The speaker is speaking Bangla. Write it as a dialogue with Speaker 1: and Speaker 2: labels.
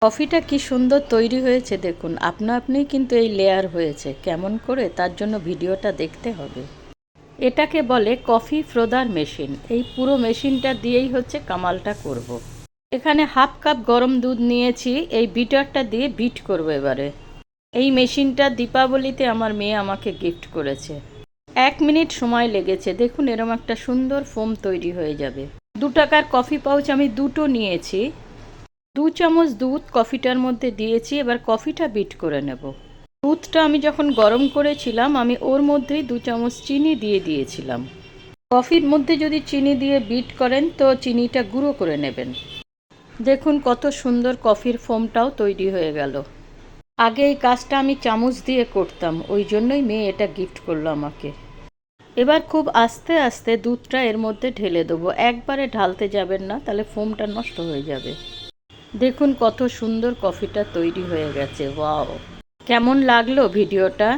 Speaker 1: কফিটা কি সুন্দর তৈরি হয়েছে দেখুন, আপনা আপনিই কিন্তু এই লেয়ার হয়েছে। কেমন করে, তার জন্য ভিডিওটা দেখতে হবে। এটাকে বলে কফি ফ্রোদার মেশিন। এই পুরো মেশিনটা দিয়েই হচ্ছে কামালটা করব। এখানে হাফ কাপ গরম দুধ নিয়েছি, এই বিটারটা দিয়ে বিট করব এবারে। এই মেশিনটা দীপাবলিতে আমার মেয়ে আমাকে গিফট করেছে। 1 মিনিট সময় লেগেছে, দেখুন এরম একটা সুন্দর ফোম তৈরি হয়ে যাবে। 2 টাকার কফি পাউচ আমি দুটো নিয়েছি। 2 চামচ দুধ কফিটার মধ্যে দিয়েছি, এবার কফিটা বিট করে নেব। দুধটা আমি যখন গরম করেছিলাম আমি ওর মধ্যেই 2 চামচ চিনি দিয়ে দিয়েছিলাম। কফির মধ্যে যদি চিনি দিয়ে বিট করেন তো চিনিটা গুঁড়ো করে নেবেন। দেখুন কত সুন্দর কফির ফোমটাও তৈরি হয়ে গেল। আগে এই কাজটা আমি চামচ দিয়ে করতাম, ওই জন্যই মেয়ে এটা গিফট করলো আমাকে। এবার খুব আস্তে আস্তে দুধটা এর মধ্যে ঢেলে দেবো, একবারে ঢালতে যাবেন না, তাহলে ফোমটা নষ্ট হয়ে যাবে। দেখুন কত সুন্দর কফিটা তৈরি হয়ে গেছে। ওয়াও, কেমন লাগলো ভিডিওটা?